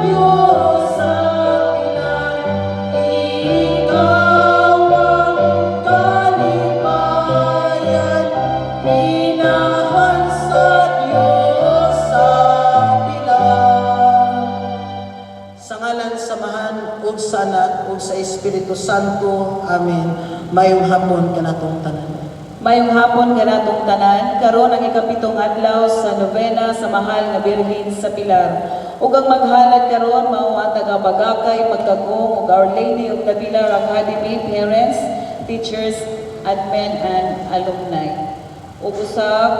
Diyos sa pilar, ikaw ang kalipayan, pinahan sa Diyos sa pilar. Sa ngalan, samahan, ug sa Anak, ug sa Espiritu Santo. Amen. Mayong hapon kanatong tanan. Mayong hapon kanatong tanan, karon ang ikapitong adlaw sa nobena sa mahal nga Birhen sa Pilar. Ug ang maghalad karon mao ang taga-Bagakay Pagkagong ug Our Lady of the Pilar Academy parents, teachers, admin and alumni. Ug usab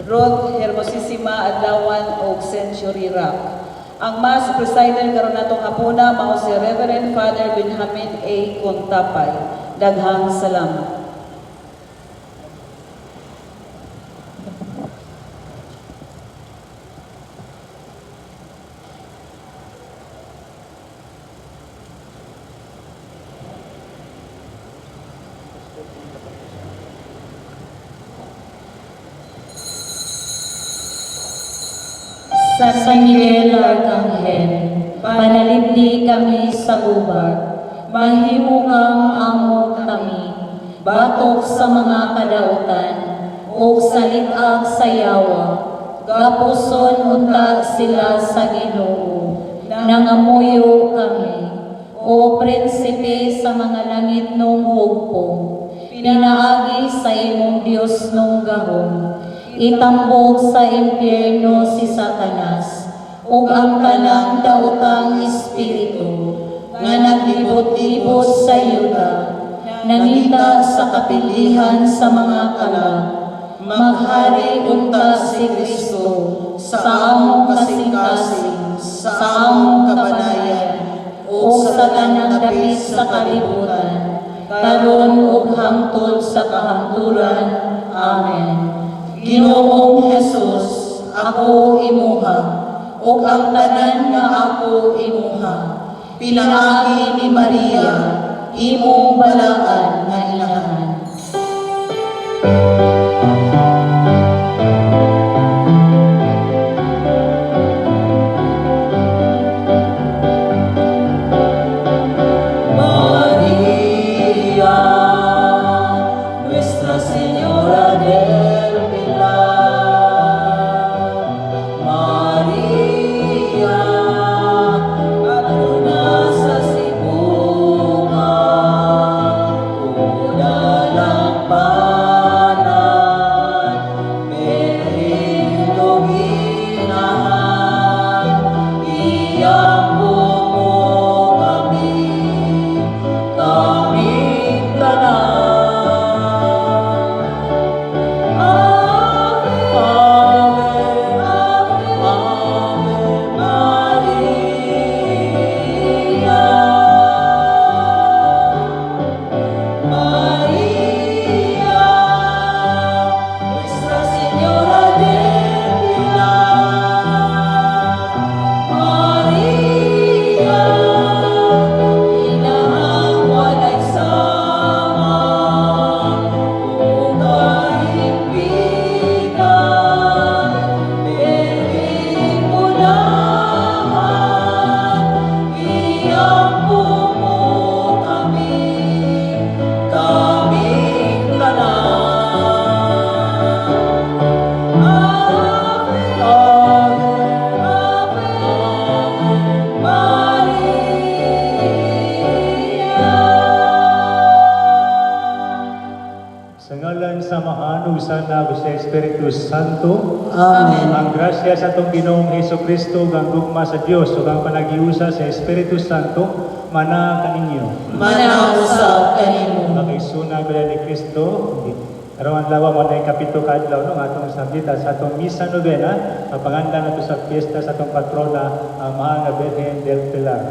Road Hermosissima Adlawan ug Century Rock. Ang Mass Presider karon natong hapuna mao si Reverend Father Benjamin A. Contapay. Daghang salamat. San Miguel Arcangel, panalipdi kami sa gubat, mahimo kang amok kami, batok sa mga kadautan, o salit-ag sa yawa, gapuson unta sila sa Ginoo, nangamuyo kami, o prinsipe sa mga langit nung hugpong, pinaagi sa imong Dios nung gahom, itambog sa impyerno si Satanas, ug ang tanang daotang espiritu, nga naglibot-libot sa Yuda, nangita sa kapilihan sa mga kalag, maghari unta si Kristo, sa among kasing-kasing, sa among kabanayan, o sa tanang dapit sa kalibutan, karon ug hangtod sa kahangturan. Amen. Ginoong Jesus, ako imuha, ug ang tanan nga ako imuha, pinaagi ni Maria, imong balaan nga inahan. Maria, Nuestra Señora del Maria, patrona sa sibungan, una lang panan, merindong inahan, iyang bumo kaming tanan. Sana sa Espiritu Santo. Amen. Ang grasya sa atong Ginoong Hesukristo, ang gugma sa Dios, ug ang panagiusa sa Espiritu Santo, mana kaninyo. Mana usab kanimo. Makaisuna bila ni Kristo. Karon lawa mo na kapito ka adlaw no atong sabita sa atong misa novena, pagpanganda nato sa fiesta sa atong patrona, ang Mahal nga Birhen del Pilar.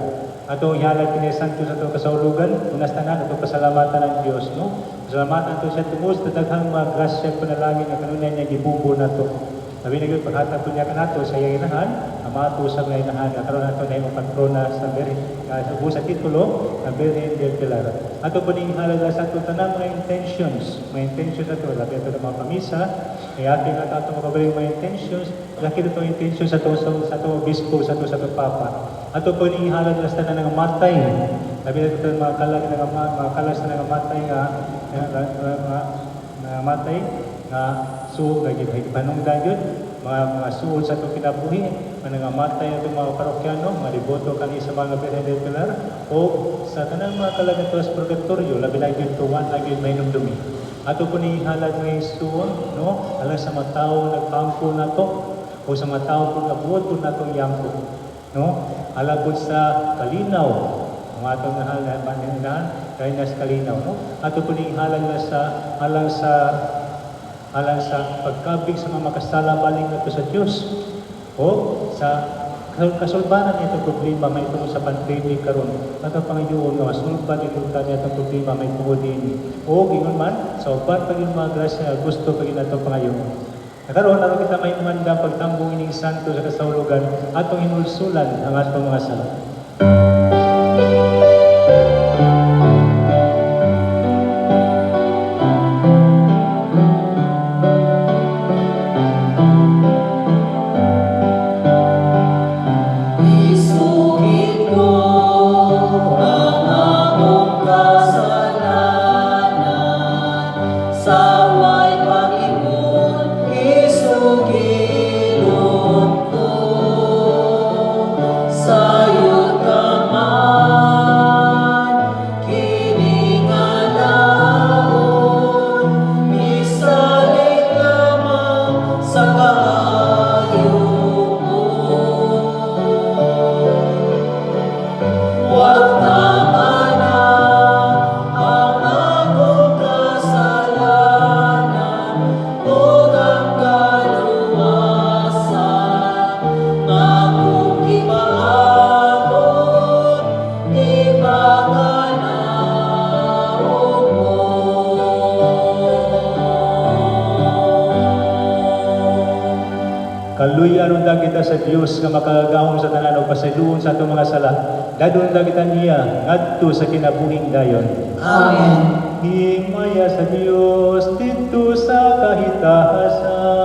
Atong ihalad kini santo sa atong kasaulugan, unas tanan atong pasalamatan ng Dios no. Pasalamatan to sa tungod sa daghang mga grasya panalangin nga kanunay niya gibubo nato. Sabi na gyud paghatag ko niya kanato sa iyang inahan, amato sa mga inahan, karon nato na yung patrona sa sa titulo na Virgen del Pilar. Ato po ning halaga sa ato tanan mga intentions ato labi ato ng mga pamisa, ay ating ato mga kabaling mga intentions, laki ito intentions sa ato obispo, sa ato papa. Ato po ning halaga sa tanan ng matay, labi ato mga kalas na matay nga matay nga so panungdan yun, mga suod sa itong kinabuhi, mga matay itong mga parokyano, mga deboto kani sa mga Virgen del Pilar, o sa tanang mga kalagan sa purgatorio, labi lang yun tuwan, lagi may numdumi. Ato po ni halad ng suod, no? Alang sa mga tao nagpampo na to, o sa mga tao po nabuot po na itong yampo, no? Alang po sa kalinaw, ang atong nahalan, kaya na sa kalinaw, no? Ato po ni halad na alang sa pagkabig sa mga makasala baling nato sa Dios o sa kasulbanan nito problema may tungod sa pandemic karon ato Panginoon nga masulban ito kanya itong problema may tungod din o ingon man sa uban pagin mga grasya gusto pagin nato Panginoon karon aron kita may manda pagtambong ining santo sa kasaulogan atong hinulsulan ang atong mga sala. Kaluyan unta kita sa Dios nga makagahom sa tanan ug pasayloon sa atong mga sala. Dadon unta kita niya ngadto sa kinabuhing dayon. Amen. Himaya sa Dios dito sa kahitasan.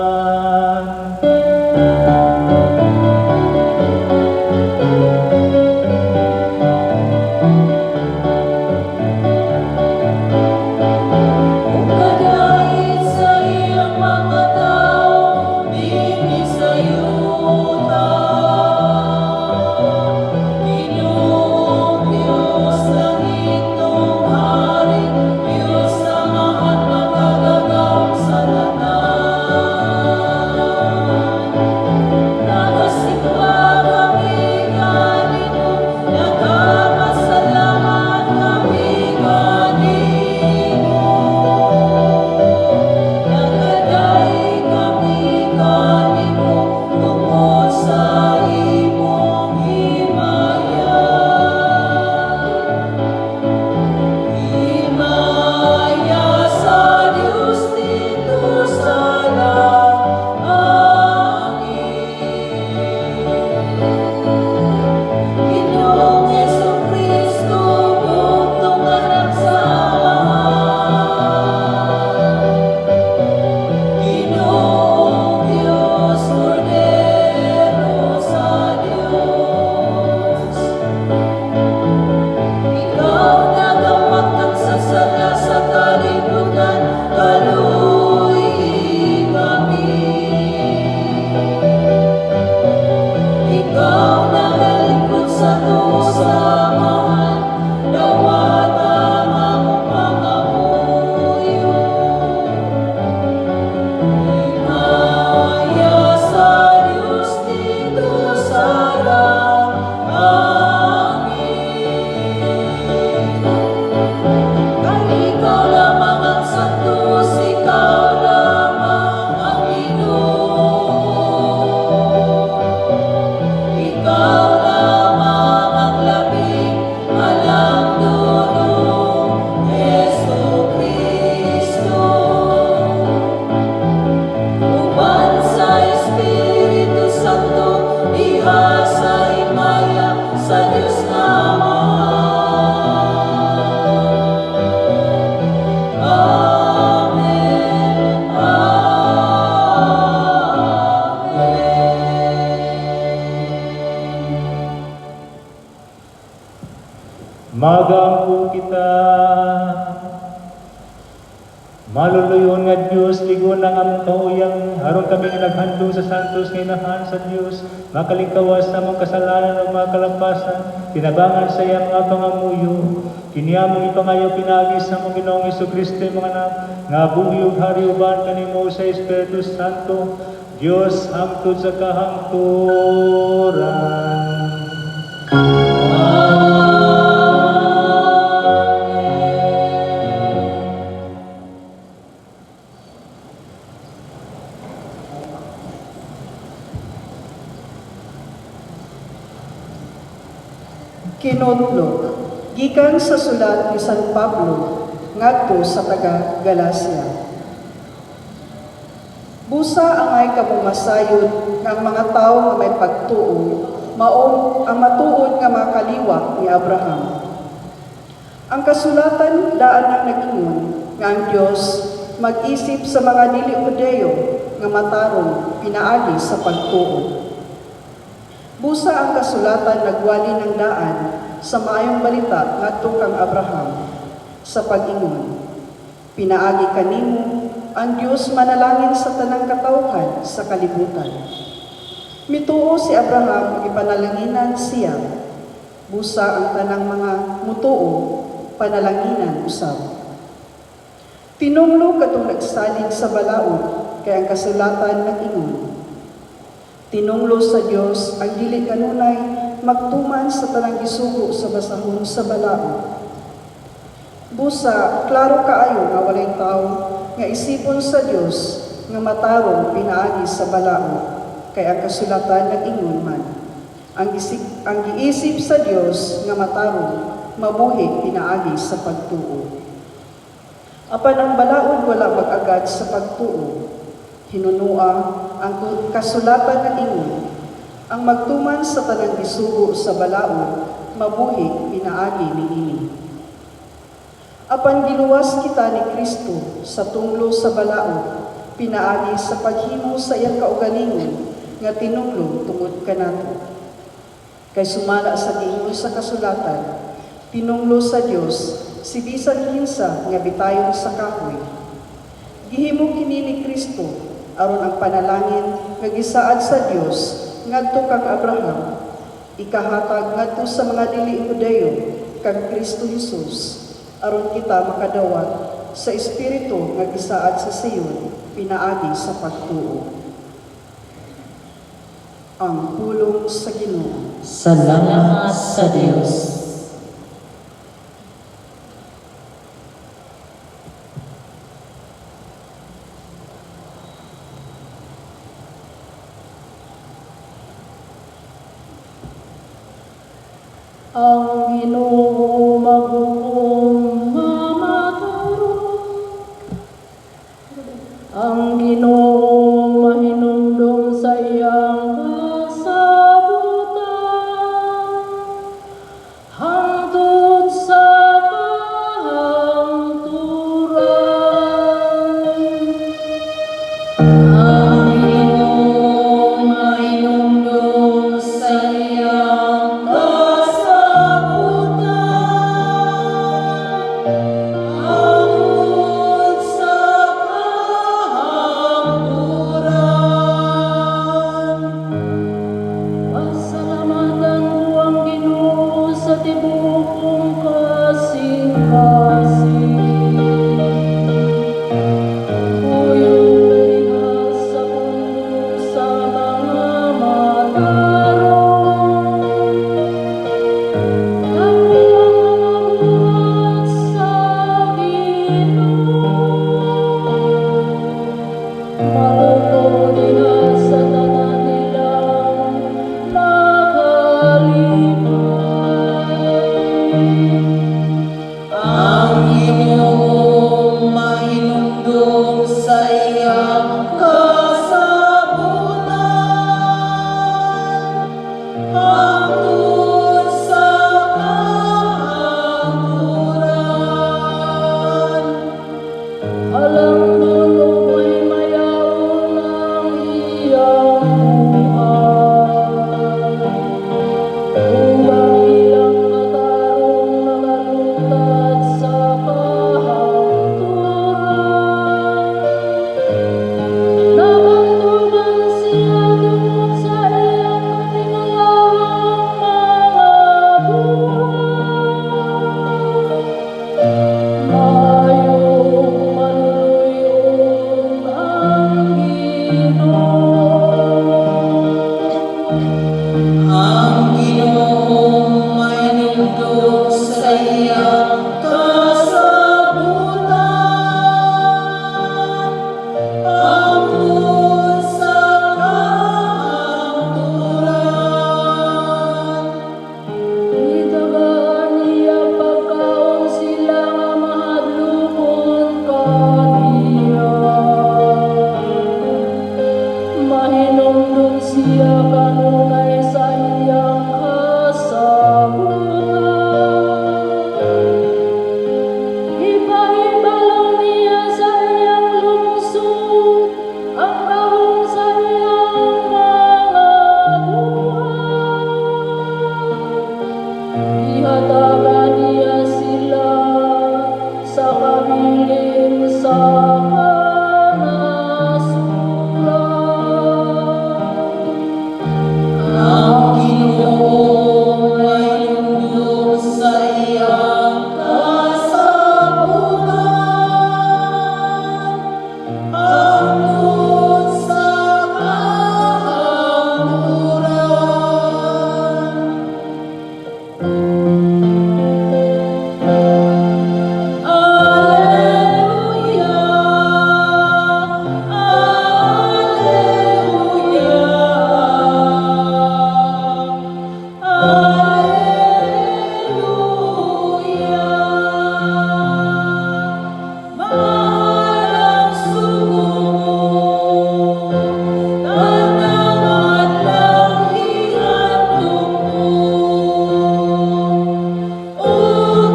Magampo kita. Maluluyon nga Diyos, ligon ang among kauyang, haron kami nga naghandong sa santos nga inahan sa Diyos, makalingkawas sa among kasalanan o mga kalampasan, tinabangan sa iyang mga pangamuyo, kiniamong ipangayo pinagi sa among Ginoong Jesucristo mga anak, nga buyog hariuban kanimo sa Espiritu Santo, Diyos hangtod sa kahangturan. Kinudlo, gikan sa sulat ni San Pablo ngadto sa taga Galacia. Busa angay kamumasayod ng mga tao nga may pagtuo, mao ang matuod nga makaliwa ni Abraham. Ang kasulatan daan ang nag-ingon nga ang Dios mag-isip sa mga dili Judeo nga matarong pinaagi sa pagtuo. Busa ang kasulatan nagwali ng daan sa maayong balita ngadto kang Abraham sa pag-ingon. Pinaagi kanimo ang Dios manalangin sa tanang katawhan sa kalibutan. Mituo si Abraham ipanalanginan siya. Busa ang tanang mga mutuo panalanginan usab. Tinumlo katong nagsalig sa balaod kay ang kasulatan nag-ingon. Tinunglo sa Dios ang dili kanunay magtuman sa tanang gisugo sa basahon sa balaod. Busa, klaro kaayo nga walay tao nga isipon sa Dios nga matarong pinaagi sa balaod kay ang kasulatan nag-ingon man. Ang giisip sa Dios nga matarong mabuhi pinaagi sa pagtuo. Apan ang balaod wala mag-agad sa pagtuo. Hinunua ang kasulatan nga ingon, ang magtuman sa tanang gisugo sa balaod, mabuhi pinaagi niini. Apan giluwas kita ni Kristo sa tunglo sa balaod, pinaagi sa paghimo sa iyang kaugalingon nga tinunglo tungod kanato. Kay sumala sa giingon sa kasulatan, tinunglo sa Dios si bisan kinsa nga bitayon sa kahoy. Gihimo kini ni Kristo aron ang panalangin nga gisaad sa Dios ngadto kang Abraham, ikahatag ngadto sa mga dili Judeo kang Kristo Jesus, aron kita makadawat sa Espiritu nga gisaad sa Sion pinaagi sa pagtuo. Ang pulong sa Ginoo. Salamat sa Diyos. Ang Ginoo maghukom mamaturo, ang Ginoo mahinumdum sa iyang kasabutan, hangtod sa kahangturan. Ang Ginoo mahinumdum sa iyang hangtod sa kahangturan. Pasalamatan ko ang Ginoo sa tibukong kasing-kasing. Puyong liha sa puno sa mga matarong. Ako ang mabuhat sa Ginoo. Maluto diha sa tanan nilang nakalipay. Ang Ginoo mahinumdum sa iyang kasabutan, hangtod sa kahangturan. Alam dulo may mayaon ang iyang buhay. Ubang iyang katarong Ang Ginoong mainundog sa iyang kasabutan, ambot sa kahangturan. Itagaan niya pagkaon sila nga mahadlokon kaniya. Mahinumdum siya kanunay sa iyang kasabutan. Ipahibalo niya sa iyang lungsod ang kahon sa iyang mga buhay. Ihatagan niya sila sa kabilin sa kanasuran. Ang Ginoong mainundog sa iyang kasabutan, ambot sa kahangturan. Alleluia, alleluia, malang sugo, tanang adlaw ihandog mo. O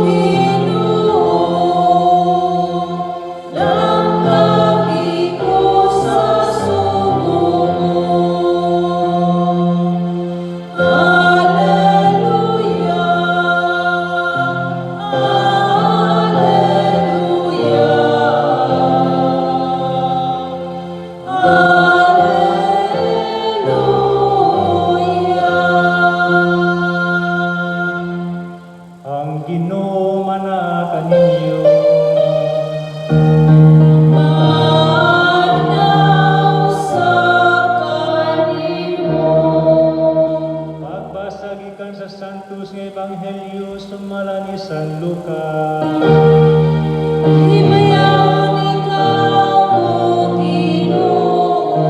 Ginoo, langkap ko sa sugo mo. Alleluia, alleluia, alleluia. Ang Ginoo manaka ninyo. Manaw sa kanimo. Pagbasa gikan sa Santos nga Ebanghelyo sumala ni San Lucas. Himayaw ikaw, O Ginoo.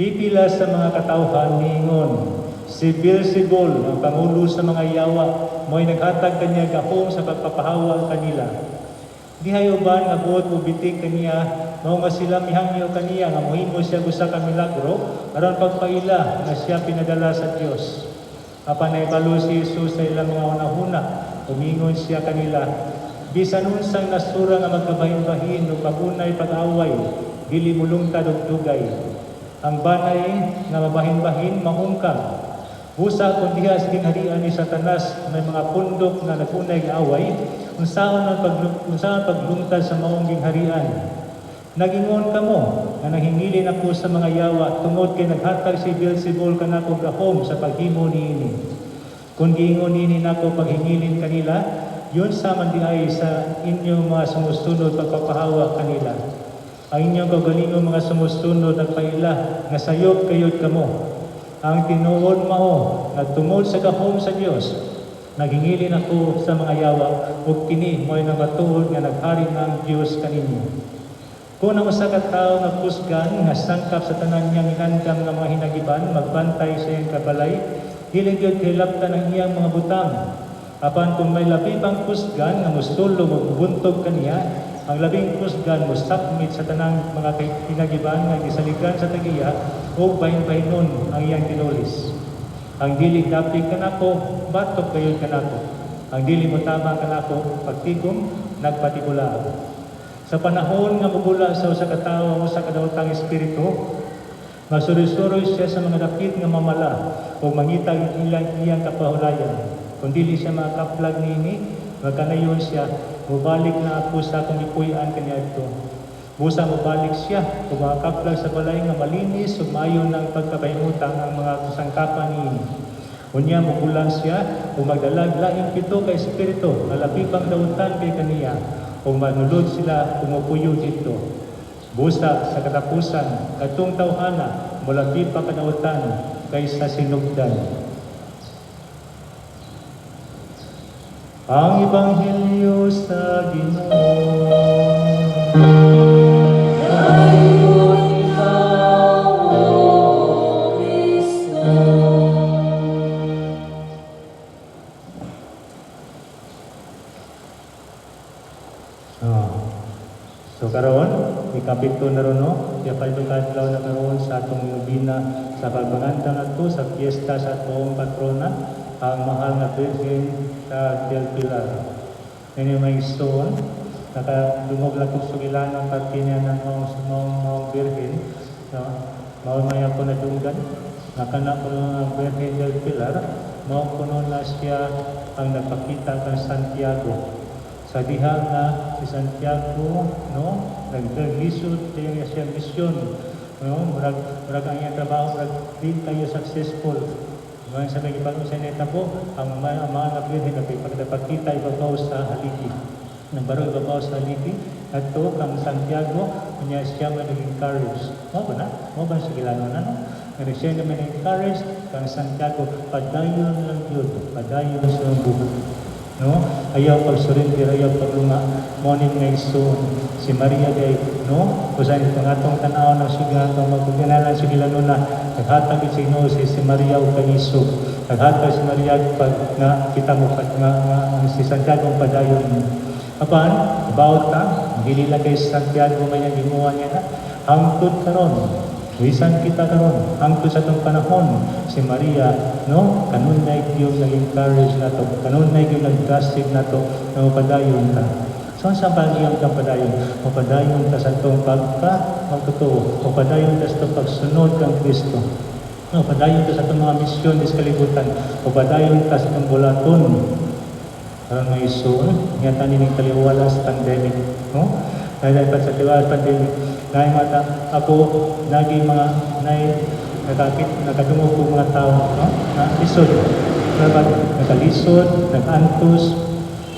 Pipila sa mga katawhan ningon, si Beelzebul, ang pangulo sa mga yawa, mo'y naghatag kaniya gahom sa pagpapahawa kanila. Dihay uban nga buot o bitik kaniya, mao nga sila mihangyo kaniya nga mohimo siya gusa ka milagro aron pagpaila nga siya pinadala sa Dios. Apan naibalo si Jesus sa ilang mga unahuna, umingon siya kanila, bisan unsang nasura nga magkabahin-bahin o pagunay pag-away, dili mulungtad og dugay. Ang banay nga mabahin-bahin mahungkang. Busa kung diha sa ginharian ni Satanas may mga pundok na nagunay nga away, unsaon paglungtad sa maong gingharian. Nagingon kamo nga nahingilin ako sa mga yawa tungod kay naghatag si Beelzebul kanako gahom sa paghimo niini. Kung giingon niini nako paghingilin kanila, yun saman di ay sa inyong mga sumusunod pagpapahawa kanila. Ang inyong kagalingong mga sumusunod nagpaila nga sayop kayod kamo. Ang tinuod mao nagtungod sa gahom sa Dios. Naghingilin ako sa mga yawa ug kini mo'y nagatuod nga naghari ang Dios kaninyo. Kung ang usa ka tawo nga kusgan nga sangkap sa tanan niyang inandam nga mga hinagiban magbantay sa iyang kabalay, dili gyud hilabtan ang iyang mga butang. Apan kung may labi pang kusgan nga mustulog ug buntog kaniya, ang labing kusgan mo sakmit sa tanang mga hinagiban nga gisaligan sa tagiya o bahin-bahinon ang iyang tinulis. Ang dili dapig kanako, batok kayo kanako. Ang dili mo tabang kanako, pagtigom, nagpatibula. Sa panahon nga mabula sa usa ka tawo ang usa ka daotang espiritu, magsuroy-suroy siya sa mga dapit nga mamala o mangitag iyang kapahulayan. Kung dili siya makaplag nini, magkanayon siya, mubalik na ako sa akong ipuy-an kaniadto. Busa mubalik siya, kung makaplag sa balay nga malinis ug maayo ng pagkabahimutang ang mga kasangkapan niini. Unya mugulang siya, kung magdalag laing pito ka espiritu, nga labi pang dautan kay kaniya, kung manulod sila, kumupuyo dito. Busa sa katapusan, katong tawhana, mulabi pa kadautan kaysa sinugdan. Ang Ebanghelyo sa Ginoo. Dayon ikaw, O Kristo. So karon, ikapito na ron, no? Kaya pa itong kadlaw na karon sa atong nobina sa pagbanganda nato sa piyesta sa atong patrona, ang mahal na Virgin sa Del Pilar. Ngayon may istoon, nakadungog lang kong sugilan ng partinya ng mga Virgin, no? Mawamaya ko na dunggan, nakana ko ng Virgin Del Pilar, mao kuno na siya ang nagpakita kang Santiago. Sa diha nga si Santiago, no, naglisod kaya siya misyon, no, murag ang iyang trabaho, murag di kayo successful. Ngayon sa may ibang sa netabo, ang mga nabirhin na pagkita ibabaw sa haligi. Nang baro ibabaw sa haligi, at to, kang Santiago, niya siya man nag-encourage. Mo ba na? Mo ba siya kilano na, no? Pero siya naman nag-encourage, kang Santiago, padayon lang yun, padayon sa buhay. No, ayaw pag-surrender, ayaw paglunga. Morning nga iso, si Maria day, no, kung saan itong atong tanaw ng siya, atong magpagkanalan sa gilano na, naghatag si Ginoo si Maria o kaniso. Naghatag si Maria pag nga kita mo si Santiago ang padayon. Apan, about ta, hindi lang kay Santiago may ginuha niya na, hangtod karon. Wisan kita karon hangtod sa atong panahon si Maria, no, kanunay gyud nag-encourage nato, kanunay gyud nag-trusted nato na mapadayon ta. So sa bagiyang kapadayon, mapadayon ta sa atong magtotoo, mapadayon ta sa atong pagsunod kang Kristo. Mapadayon ta sa atong mga misyon sa kalibutan, mapadayon ta sa atong bulaton. Karon may isun, nga tanin ning taliwala sa pandemic, no? Dahil pa sa taliwala sa pandemic, dahil mata ako naging mga nakadungog ko mga tao, no? Na lisod, nakalisod, nag-antos,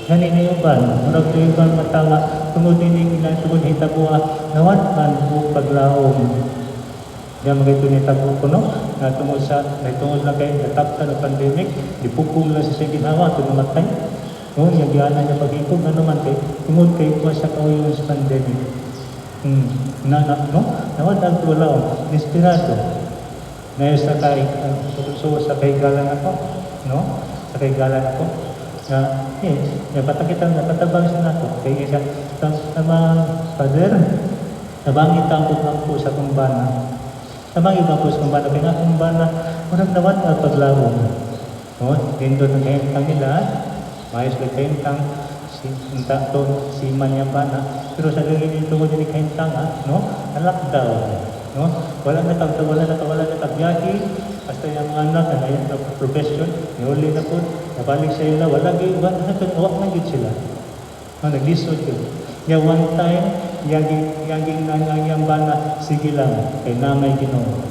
naniniuban, murag tuiban matanga, tungod nining ilang tungod hitabuha, nawatan o paglaom. Diyan mga ito nitabo ko, no? Natungod lang kayo, nataptan ng pandemic, dipugong lang sa siyang ginawa, ito namatay. No, yung giyanan niya pag-ikog, ano man kayo, tungod kayo po sa kauyon sa pandemic. No? Nawatan ko lang, inspirado. Ngayon sa kaigalan ako, no? Sa kaigalan ako, napatabang siya na ako. Kaya siya, sama, Father, nabangit ang po sa kumbana. Nabangit ang po sa kumbana. Kaya nga kumbana, walang nawat na paglawong. No? Dito ng kahintang nila, mayos na kahintang, si Manyabana. Pero sa lingin tungod ni kahintang, no? Lockdown. No? Wala na kabiyahe, hasta yung mga anak na ngayon na profession, niuli na po, nabalik sa ila, wala na yun sila. Naglisod yun. Yung one time, yung nangyang bana, sige lang, kay namay Ginoo.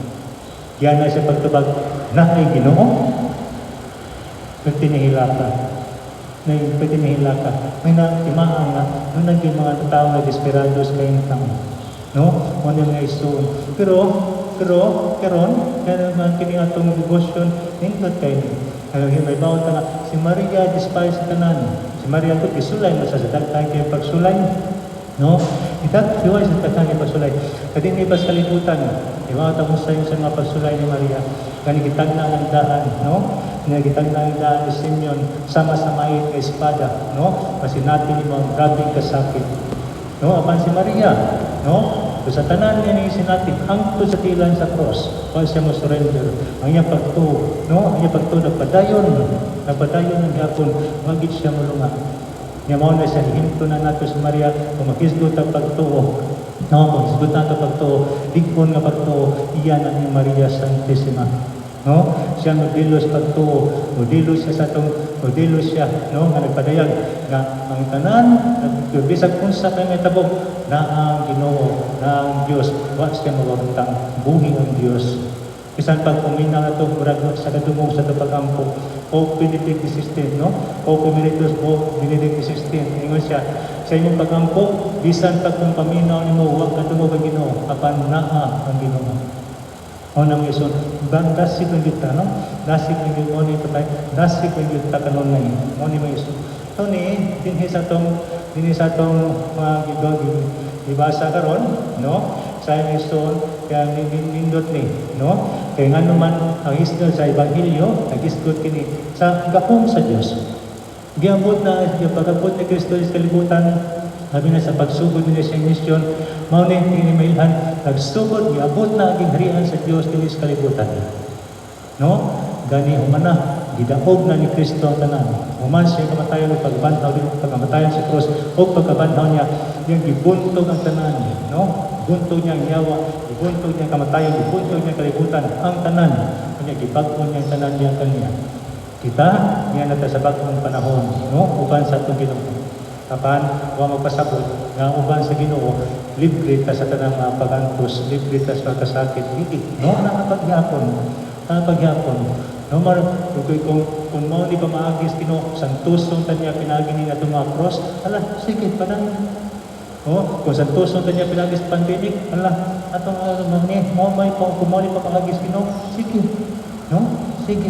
Yan na siya pagtubag, namay Ginoo? Nagtinihila ka. Pwede mahila ka. May natimaan nga, nung naging mga tao na desperados kayong tao. No? Ano nga iso. Pero, karon, kaya naman kiningatong devotion, nindot kayo. May bawat nga, si Maria despise sa tanan. Si Maria ko, isulay mo sa dagtang kayo pagsulay. No? Diway sa dagtang kayo pagsulay. Kadi may pas kalibutan. Ibawat ang sa mga pagsulay ni Maria. Kanigitag na ang daan, no? Kanigitag na ang daan ni Simeon, sama-samayin ka espada, no? Kasi natin yung mga grabing kasakit. No? Apan si Maria, no? Sa tanan niya ni sinatid, hangtod sa tilan sa cross, kung siya mo surrender. Ang iyang pagtuo, no? Ang iyang pagtuo, nagpadayon ng hapon, magit siya mulunga. Niya mo na siya, hinto na nato si Maria, kung makisgot ang pagtuo. No, kung isgot na ito pagtuo, digpon nga pagtuo, iyan ang ni Maria Santissima. No? Siya modilos pagtuo, modilos siya, no? Nga nagpadayag, nga ang tanan, bisag kung sa kanyang tabog, na ang Ginoo, na ang Diyos, wa siya mawagtang, buhi ang Diyos. Bisan pag uminaw na ito, murag sa kadumog sa tapagampo, o Benedict XVI, no? O Emeritus o Benedict XVI, ingon siya, sa inyong pagampo, bisan pag kung paminaw ni mo, huwag kadumog ang Ginoo, apan naa ang Ginoo. Nang ison, bang dasig ng kita, no? Dasig ng kita, mo ni patay, dasig ng kita kanon na yun. Mo ni mga ison. Ito ni, dinhi sa tong mga ibasa karon, no? Sa ison, kaya nindot ni, no? Kaya nga naman, ang isdol sa Ebanghelyo, nag-isdol kini sa gapong sa Diyos. Giabot na, pag-abot ni Kristo sa kalibutan, sabi na sa pagsugod nila sa misyon, mao ni inimailhan, nagsugod, giabot na ang harian sa Diyos nila sa kalibutan. No? Gani humana, gidaog na ni Kristo ang tanan. Human siya kamatayon o pagkamatayon sa krus, o pagkabanhaw niya, yung gibuntog ang tanan. No? Buntog niya ang yawa, gibuntog niya ang kamatayon, gibuntog niya ang kalibutan, ang tanan. Kanya gibag-on niya ang tanan niya kanya. Kita, niya na sa bagong panahon, no? Uban sa itong Ginoo. Kapan, huwag magpasabot, nga uban sa Ginoo, libre ta sa tanang mga pagantos, libre ta sa kasakit, hindi, no? Nakapaghapon. No, kung mo di pa maagis Ginoo, santusong tanya pinagini na itong mga cross, ala, sige, panan. No? Kung santusong tanya pinagis pandemic, ala, atong mo may kung mo di pa maagis Ginoo, sige, no? Sige.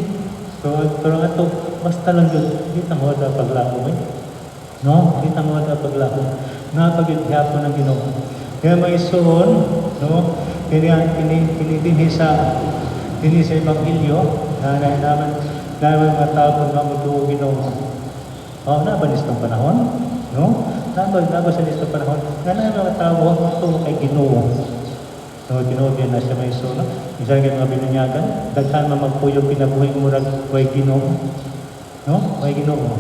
So, pero ato, basta lang yun, hindi mo da paglako eh. No? Hindi mo da paglako. Napag-ityapon ng Ginoo. Kaya may isuon, no? Dinhi sa Ebanghelyo, na naman matapon na mutuo Ginoo. Nabanis ng panahon, no? Nabanis ng panahon, na naman matapon mutuo kay Ginoo. No, Ginoo na siya may isuon. Isa ka mga binunyagan, daghan mamagpuyo pinabuhay murag way Ginoo. No? Way Ginoo.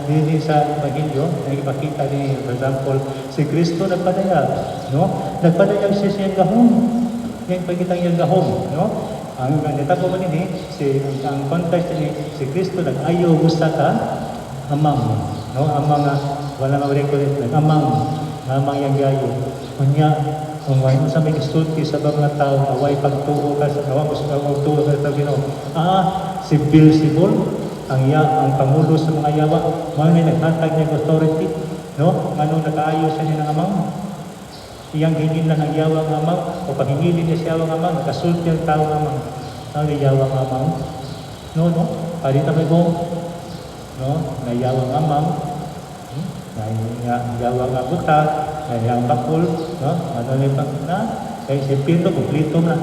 Dili sa Ebanghelyo, nagipakita ni, for example, si Kristo nagpadayag, no? Nagpadayag siya siyang gahom. Yung pagkitang yung gahom, no? Ang natabo man ini, ang context ni si Kristo nag-ayo gusta ka amang, no? Amang wala ma-record, amang yang gayo. Kunya kung wala sa may isulti sa mga tao, away pagtuo ka sa awang pagtuo ka sa Ginoo. Si Beelzebul, ang pangulo sa mga yawa, mga nagtatag niya authority, no? Ano nag-aayos sa niya ng amang? Iyang hingin lang ang yawa ng amang, o paghingilin niya siya ang amang, nakasulti ang tao ng amang. Ang yawa ng amang, no? Palita may bong, no? Nayawa ng amang, nayawa ng buta, nayawa ng bakul, no? Ano nito na? Kaya si Pirno, kumplito na.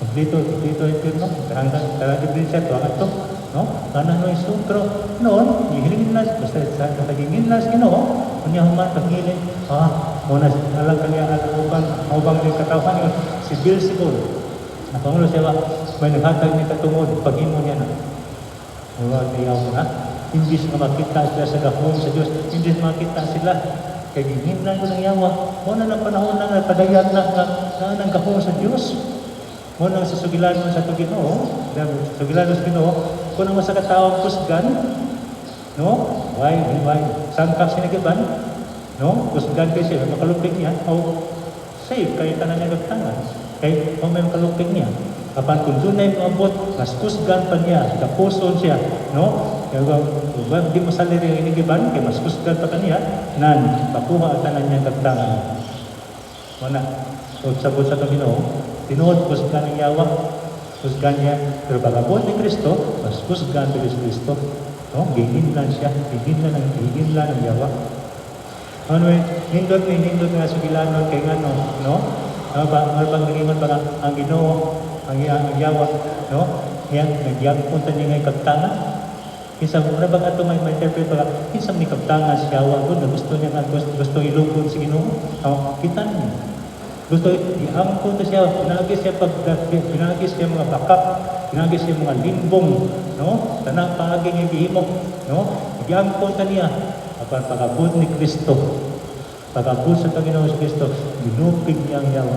Kumplito yung Pirno. Karang din siya, tuwangan to. No? Kana no iso, pero noon, hihilingin na, basta sa katagingin na sa Ginoo, kunya human, paghilin, muna alam kanya ubang yung katawhan yun, si Beelzebul. Napangulo siya may naghatag niya katungod, paghimo niya na. Kaya mo na, hindi sila makita sila sa gahom sa Diyos, hindi sila makita sila. Kaya ginhimlan ko ng yawa, muna ng panahon na nagpadayag na ng gahom sa Diyos. Muna sa sugilan mo sa Ginoo, sugilan mo sa Ginoo, kung mo sa katawang kusgan, no? Why? Sangkap sinigiban, no? Kusgan kayo siya, makalupig niya, save kayo tanan niya nagtangan. Kaya may makalupig niya. Kapan kung doon na yung abot, mas kusgan pa niya, kapuson siya, no? Kaya di mo saliri ang inigiban, kaya mas kusgan pa kaniya, pakuha tanan niya nagtangan. Muna, sabot sa Ginoo, tinuod kusgan ng yawa, kusgan niya, pero pag-abot ni Kristo, mas kusgan ni Kristo. No? Gihinlan siya, gihinlan ng yawa. Nindot nga sugilanon kay ngano, no? Bang gingon para ang Ginoo, ang yawa, no? Yan, nagyagpunta niya ngayon kagtangan. Kisang muna bang ito may interpret para, kisang ni kagtangan si yawa, gusto niya nga, gusto ilugod si Ginoo. Kita niya. Gusto iangkon siya, pinagis siya mga bakap, pinagis siya mga limbong, no? Tanang paaging yung gihimok, no? Iangkon niya, apan pag-abot ni Kristo, pag-abot sa Panginoon sa Kristo, ginupig niya ang yawa.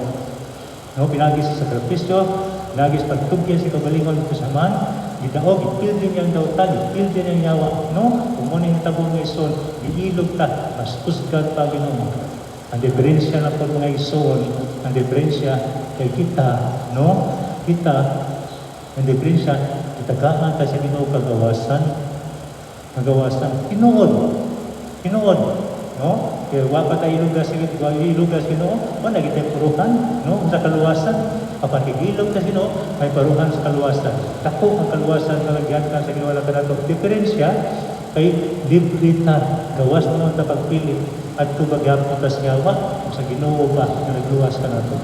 No? Pinagis sa sakripisyo, pinagis pagtugyan sa kagalingon ng kasamaan, gidaog, ipildi niya ang dautan, ipildi niya ang yawa, no? Kumunin ang tabong ng ison, giilog ta, mas kusgan pa Ginoo. Ang diferensya na po mga ison, ang diferensya kay kita, no? Kita, ang diferensya, itagaan ka sa Ginoo kagawasan, inuod, no? Kaya wapa tayo ilugas Ginoo, nagitay puruhan, no? Sa kaluwasan, Apan higilom sa Ginoo may paruhan sa kaluwasan. Dako ang kaluwasan nga gihatag sa Ginoo lang kanato. Diferensya kay libritan gawas mo ta pagpili at tubagyapon ta sa yawa sa Ginoo ba nga nagluwas kanato.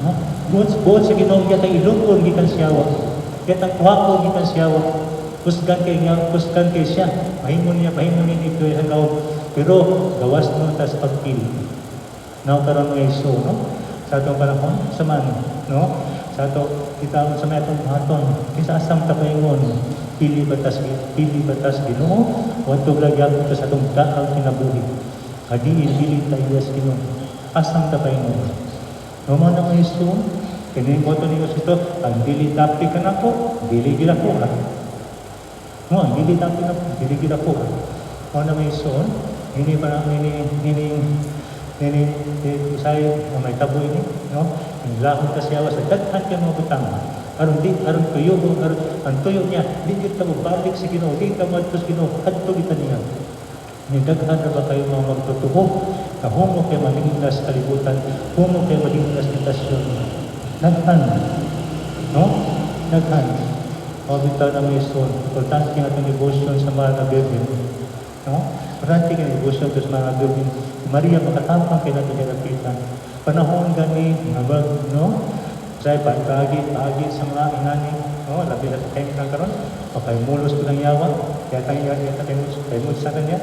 No? Buot sa Ginoo yata ilungkon gikan sa yawa. Yata kuhako gikan sa yawa. Kusgan kay siya. Mahimon ni ito sa loob. Pero gawas mo ta sa pagpili. Now karon mo Isu, no? Sa atong panahon, sa man, no? Sa ato, kita sa may atong haton, kisa asam tapaingon, pili batas Ginoo, wato lagyan ko sa atong daang kinabuhi. Adiin dili tayo sa Ginoo. Asam tapaingon. No mo na mo Isu, kini mo to niyo sito, ang dili tapi ka nako, dili gila ko ha. No, ang dili tapi na, dili gila ko ha. Mo na mo Isu, ini para Nini, usay na may taboy ni, no? Ang lahon ka siya sa daghan ka mga butang. Aron tuyo, ang tuyo niya, di kita balik sa Ginoo, di ka madtos Ginoo, kadto kita niya. Ni daghan na ba kayo mga magtutuho, na humo kayo malignas kalibutan, humo kayo malignas itasyon. Daghan, no? Daghan. Mabitaw na may son, importante nga itong devotion sa mga nabibin, no? Perhati ka negosyo sa mga gawin. Maria makatapang kay natin kinapitan. Panahon gani, no? Say pagi sa mga inani, no? Labi na kayo kang karon. Pakaimulos ko ng yawa. Kaya kayo sa kanya.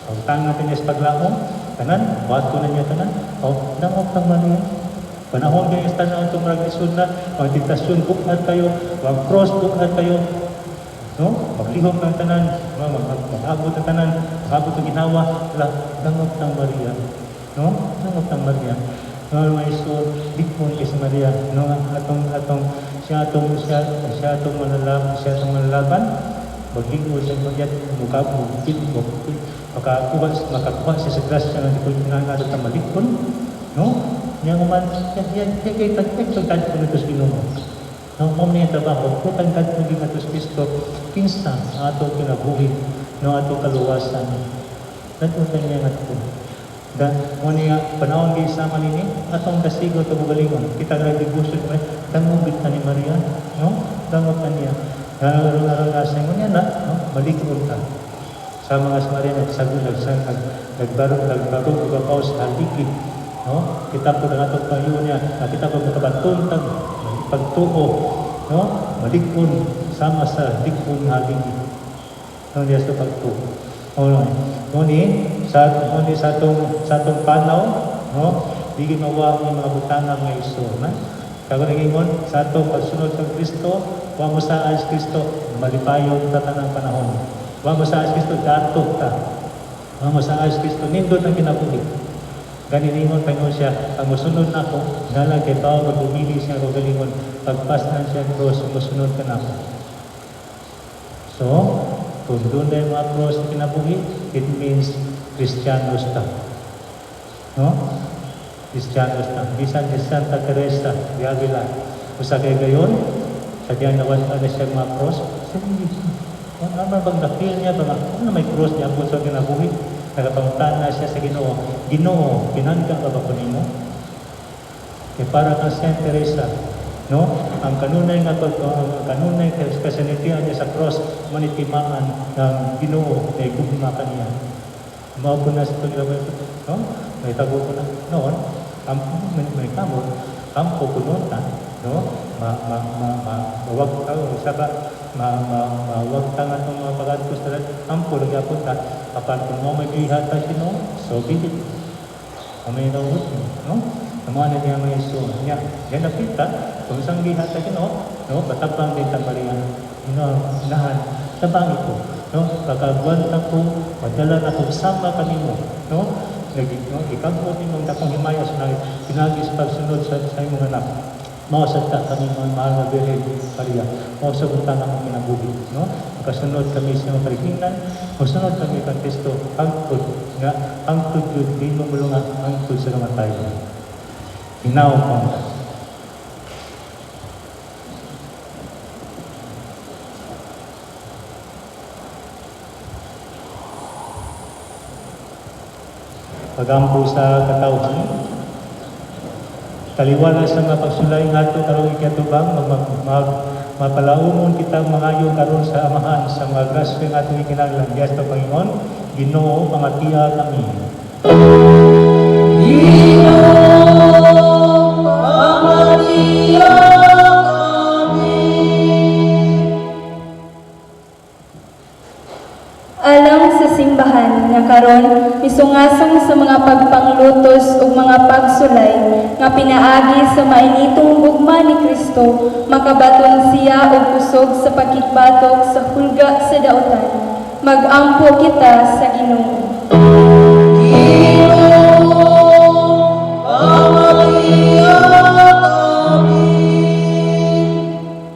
Ang tangan natin niya sa paglaong. Tanan, bato na niya tanan. O, namok kang Maria. Panahon gani sa tanan itong ragisod na. Ang tentasyon, bukad kayo. Ang cross, bukad kayo. No? Maglihok ng tanan, mag-abot ng tanan, mag-abot ng ginawa, dangot ng Maria. No? Dangot ng Maria. No, may Isu, dikmon kay si Maria. No, siya atong manlalaban. Maglingkod sa Maria, makakuha siya sa grasya ng dikul pinangadot ng malikon. No? Yang man, yan kay tagtagtagtag ko nito sa Ginoo. No, mo niya trabaho, kung tangkad mo din ato sa Kristo, kinsa ato kinabuhi, no ato kaluwasan. Natutan niya nga ito. Mo niya, panahon kayo sama nini, atong kasigo ito magalingon. Kita na devotion mo, tangubit na ni Maria, no? Tangutan niya. Naranasan mo niya na, no? Malikod ka. Sa mga sa Maria, nagbarog, ugapaw sa haligid. No? Kita po na itong payo niya, kita po magkabatuntag, pagtuo, no? Malikon, sama sa likon haligid. No, niya sa pagtuo. Ngunit, sa atong panaw, no? Di ginawa ng mga butanang ng Isu, na? Kagunagingon, sa atong pagsunod ng Kristo, huwag mo sa Ayos Kristo, malipayon ta ng panahon. Huwag mo sa Ayos Kristo, datok ta. Huwag mo sa Ayos Kristo, nindot ang kinabuhi. Ganingon Panginoon siya, ang musunod na ako, nalang kay Pao, mag-umili siya, galingon, pagpasnan siya ang cross, musunod ka na ako. So, kung doon na yung mga cross na kinabuhi, it means Kristiyanos ta. No? Kristiyanos ta. Bisan ni Santa Teresa de Avila. Kung sa kay gayon, sa diyan nawan na siya mga cross, sabi niya, ano bang napil niya, ano may cross niya po sa kinabuhi? Nagapangutan na siya sa Ginoo. Ginoo, pinangga ka ba ko nimo? Para kang Saint Teresa, no? Ang kanunay kasanitian niya sa cross, manitimaan ng Ginoo kay gugma kaniya. Mao po na sa paglaban, no? May tago ko na noon, may kamot, kampo ko noon na, no? Mawag ta nga itong mga pag-adpos na ampo, nagyapon ta, kapag kung mo may bihata sino, so bihit. May nauhot mo, no? Naman na niya may Isu. Yan nakita, kung isang bihata sino, no? Batabang din tambalian. Inahan, tabang ito, no? Kagagwanta ko, madala na kung sama kanimo, no? Ikagod nimong dakong himaya sa pinagis pagsunod sa imong anak. Mausad ka kami mga mahal na Birhen Maria. Mausad ang tanang kinabuhi. No? Makasunod kami sa mga parihingan. Masunod kami kang Kristo. Hangtod nga, hangtod yun. Di mo mulungan hangtod sa namatay. Hinaw mo. Pagampo sa katawhan. Kaliwala sa mga pagsulay ngato karong ikatubang mapalaumon kita mangayo karon sa amahan sa mga grasya nga atong ikinahanglan. Dias ta Panginoon, Ginoo pangatiya kami. Alang sa simbahan nga karon misungasong sa mga pagpanglutos ug mga pagsulay nga pinaagi sa mainitong gugma ni Kristo, makabaton siya og kusog sa pagkitbatok sa hulga sa dautan. Magampo kita sa Ginoo.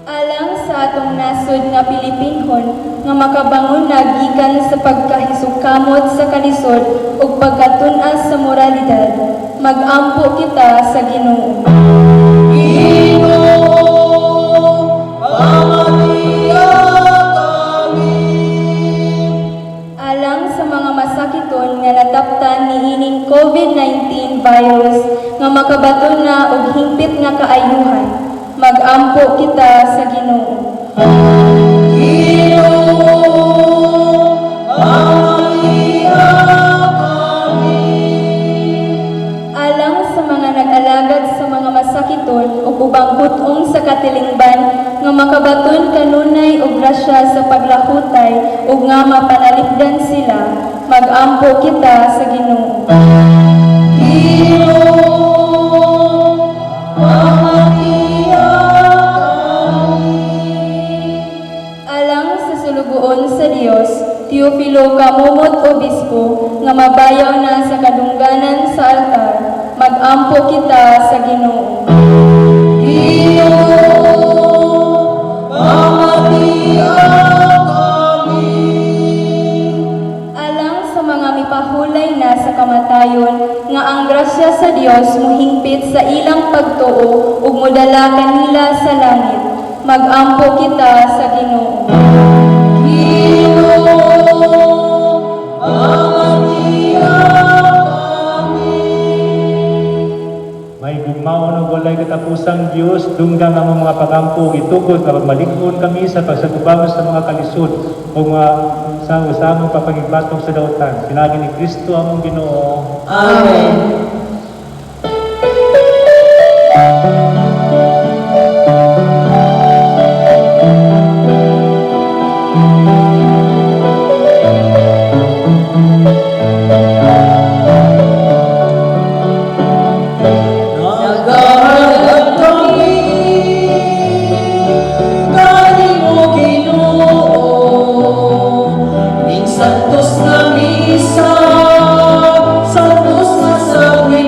Alang sa atong nasod nga Pilipinhon nga makabangon na gikan sa pagkahisugkamot sa kalisod ug pagkatun-as sa moralidad, magampo kita sa Ginoo. Alang sa mga masakiton nga nataptan niining COVID-19 virus nga makabaton na og hingpit nga kaayuhan, magampo kita sa Ginoo. Alang sa mga nag-alagad sa mga masakiton ug ubang putong sa katilingban nga makabaton kanunay og grasya sa paglahutay ug nga mapanalipdan sila, magampo kita sa Ginoo. Alang sa sulugoon sa Dios, Teofilo Kamumot Obispo, nga mabayaw na sa kadungganan sa altar, magampo kita sa Ginoo. Alang sa mga mipahulay na sa kamatayon, nga ang grasya sa Dios muhingpit sa ilang pagtuo ug modala kanila sa langit, magampo kita sa Ginoo. May gugmaon ug walay katapusang Dios, dunggang ang mga pagampo gitukod nga malig-on kami sa pagsatubang sa mga kalisod o mga sama-sama papagigbatok sa dautan. Pinagi ni Kristo among Ginoo. Amen. Naghahanap kami, galing mo Ginoo, ning santos na misa, santos na sabi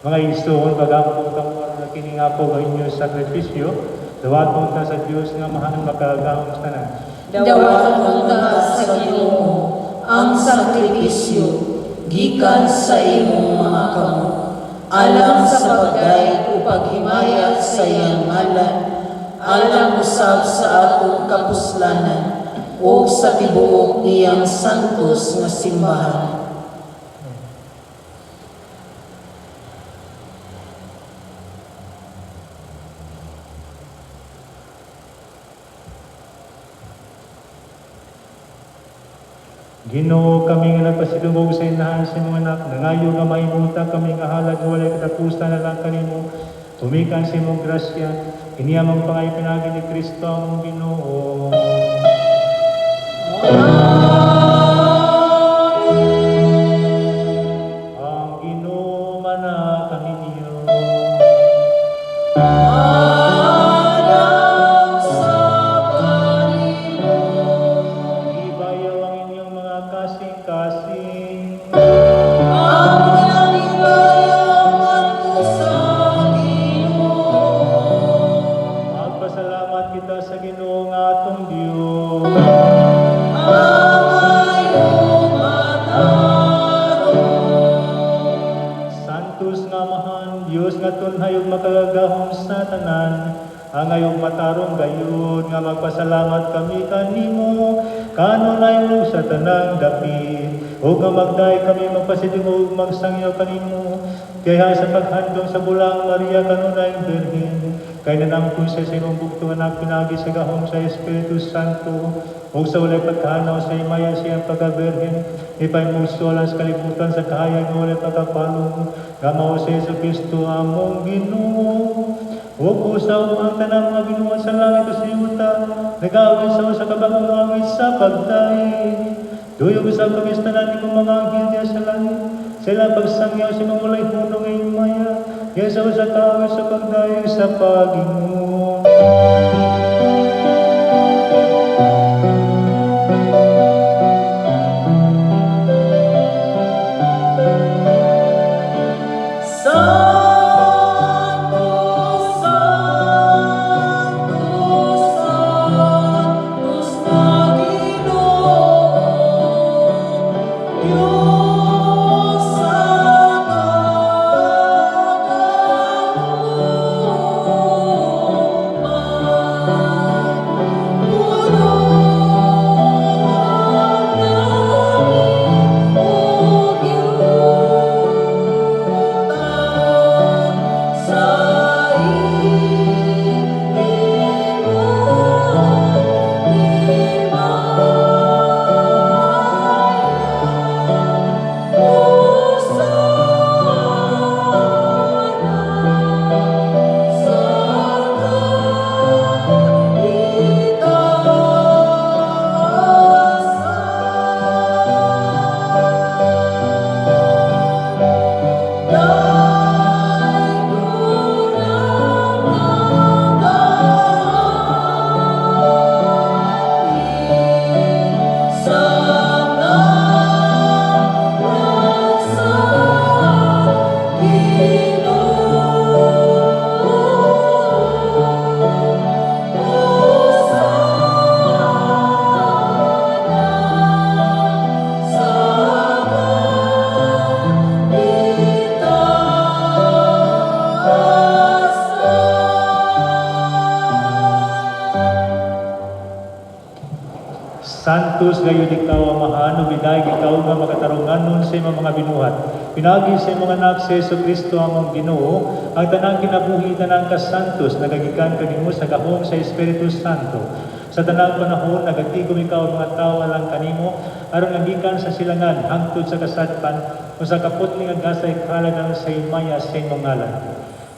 Mga igsoon, pag-ampong kamo na kiningako ng inyong sakripisyo, dawaton ta sa Dios nga mahal makagahom sa tanan. Dawaton ta sa Ginoo ang sakripisyo gikan sa imong mga kamot alang sa pagday o paghimayat sa iyang ngalan, alang usab sa atong kapuslanan o sa tibuok niyang santos nga simbahan. Ginoo, kami nga nagpasilungog sa inahan sa mga anak, nangayo nga maimuta kami nga halad walay katapusan na lang kanimo. Tumikan sa imong grasya, iniyamang pangay pinagi ni Kristo ang Ginoo. Ang Ginoo mana kaninyo. Ibayaw ang inyong mga kasing-kasing. Magpasalamat kita sa Ginoo nga atong Dios. Santos nga mahan, Dios nga tunhay ug makagagahom sa tanan, ang ayong matarong gayud nga magpasalamat kami kanimo, kanunay mo sa tanang dapit, ug nga magday kami magpasidungog ug magsangyaw kanimo, kaya sa paghandong sa bulang Maria kanunay Birhen, kay nanamkon sa imong bugtong anak pinagi sa gahom sa Espiritu Santo, ug sa walay pagkanaw sa imaya siyang pagka-Birhen, ipaymusulan sa kalibutan sa kahayag nga walay pagkapalong, nga mao si Jesucristo among Ginoo. Ug usaw ang tanang mga binuhat sa langit o sa yuta, nag-awit sa kabagong awit sa pagdaig. Tuyog sa pag-istanan ni mga anghel niya sa langit, sila pagsangyaw si mga walay hunong ay maya, yesa sa kawit sa pagdaig sa Panginoon. Santos gayon ikaw ang mahano, biday ikaw nga makatarunganon sa imong mga binuhat. Pinagi sa imong anak sa Jesucristo among Ginoo, ang tanang kinabuhi tanang kasantos, nagagikan kanimo sa gahom sa Espiritu Santo. Sa tanang panahon, nagatigom ikaw ang mga tao alang kanimo, aron nagikan sa silangan, hangtod sa kasadpan, o sa kaputling ang gasay kalagan sa imaya sa imong ngalan.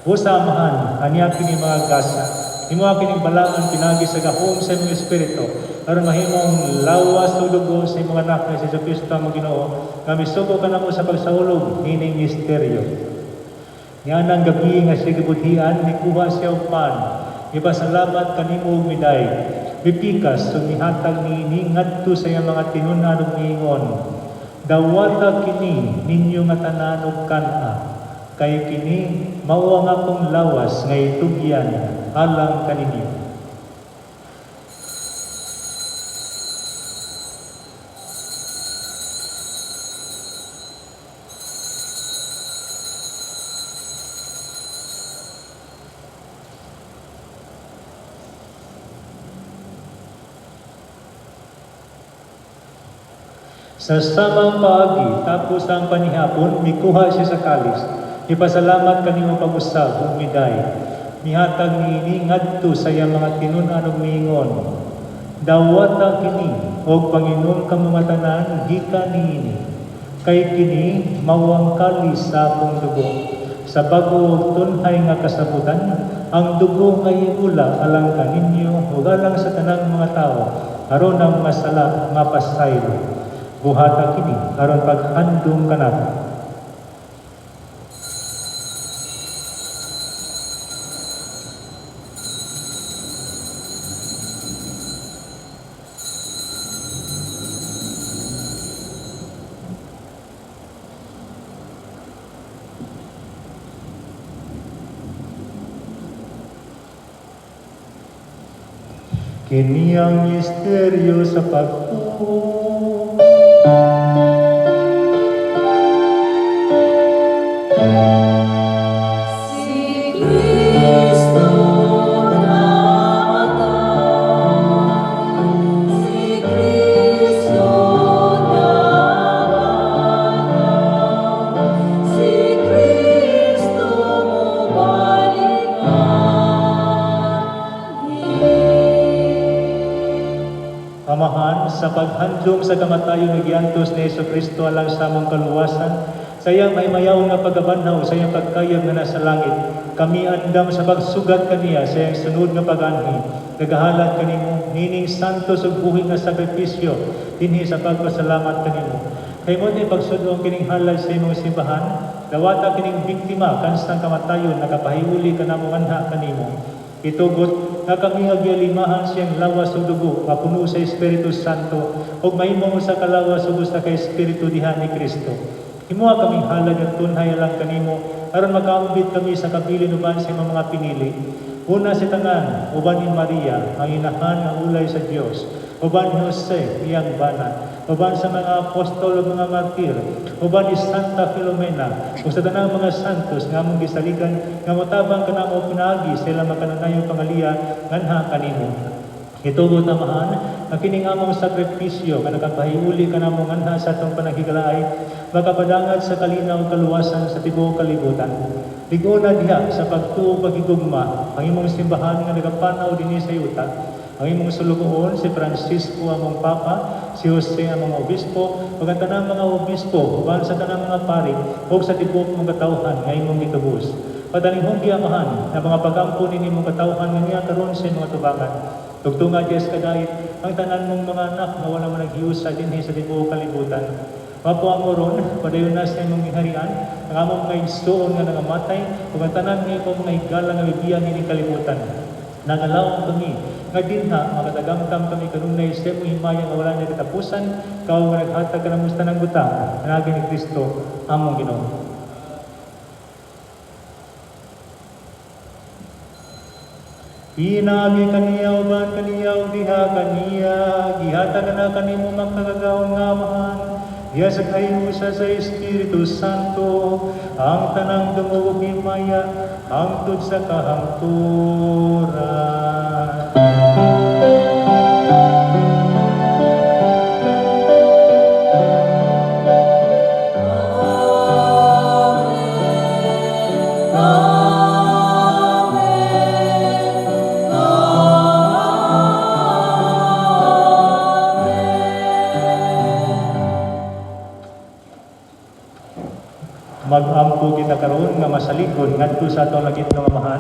O sa amahan, anya kini mga gasa, imo kining balaan pinagi sa gahom sa imong Espiritu, aron mahimong lawas ug dugo sa imong anak nga si Jesucristo among Ginoo, nga misugo kanamo sa pagsahulog nining misteryo. Yan ang gabi nga siya gibudhian, nikuha siya og pan, ipasalamat kanimo og miday, bipikas ug nihatag niini ngadto sa iyang mga tinunan ug niingon, dawata kini ninyo nga tanan og kana, Kay kini mao ang akong lawas nga itugyan alang kaninyo. Sa samang paagi, tapos ang panihapon, mikuha siya sa kalis. Ipasalamat kanimo pag-usab ug miday. Mihatag niini ngadto sa iyang mga tinud-an ug miingon. Dawata kini og Panginoon kamo matanan gikan niini. Kay kini mao ang kalis sa akong dugo. Sa bag-o ug tunhay nga kasabutan, ang dugo nga iula alang kaninyo ug alang sa tanang mga tawo aron ang mga sala nga pasaylo. Buhata kini aron paghandom kanato. Kini ang misteryo sa pagtuo. Amahan, sa paghandom sa kamatayon ni Giantos ni Jesucristo alang sa among kaluwasan, sa iyang maymayaw nga pagabanhaw, sa iyang pagkayod nga nasa langit, kami andam sa pagsugat kaniya sa iyang sunod nga pag-anhi. Nagahalat kanimo, nining santos ug buhi nga sakripisyo, dinhi sa pagpasalamat kanimo. Kay mo ni pagsudong kining halal sa imong simbahan, dawata kining biktima kansang kamatayon nakapahiuli kanamo anha kanimo. Itugot nga kami agyalimahan siyang lawas ug dugo nga puno sa Espiritu Santo ug mahimong sa kalawas ug usa ka Espiritu diha ni Kristo. Himuha kaming halad at tunhay alang kanimo aron makaambit kami sa kabilin uban sa imong mga pinili. Una si tanan, uban ni Maria, ang inahan nga ulay sa Dios, uban ni Jose, iyang bana, uban sa mga apostol ug mga martir, uban ni Santa Filomena, ug sa tanang mga santos nga among gisaligan nga motabang kanamo pinaagi sa ilang makananayon pangaliya nganha kanimo. Itugot amahan nga kining among sakripisyo nga nakapahiuli kanamo nganha sa atong panaghigalay makapadangat sa kalinaw ug kaluwasan sa tibuok kalibutan. Liguna diha sa pagtuo pagigugma ang imong simbahan nga nagapanaw dinhi sa yuta. Ang imong sulugoon si Francisco among Papa, si Jose among obispo, ug ang tanang mga obispo, uban sa tanang mga pari, ug sa tibuok mong katawhan nga imong gitubos. Padalinghong giamahan na mga pagampo ni imong katawhan nga niya karon sa mga tubangan. Tugtunga Diyos kadayit ang tanan mong mga anak nga wala man naghiusa dinhi sa tibuok kalibutan. Mapo ang oron, padayon na sa imong giharian, ang among mga igsuon nga nangamatay, ug ang tanan nga imong mga higala nga bibiyan ni kalibutan. Nangalawang kami, nga dinha, makatagamtam kami kanunay sa imong himaya nga wala niya katapusan, kao nga naghatag ka ng musta ng butang, nanagi ni Kristo, among Ginoo. Pinagi kaniya, uban kaniya, diha kaniya, gihatag na kanimo magkagagawang nga amahan, diya sa kayusa sa Espiritu Santo, ang tanang dumugog himaya, hangtod sa kahangturan. Mag-ampo kita karon nga masalikod ngadto sa atong lagit nga amahan.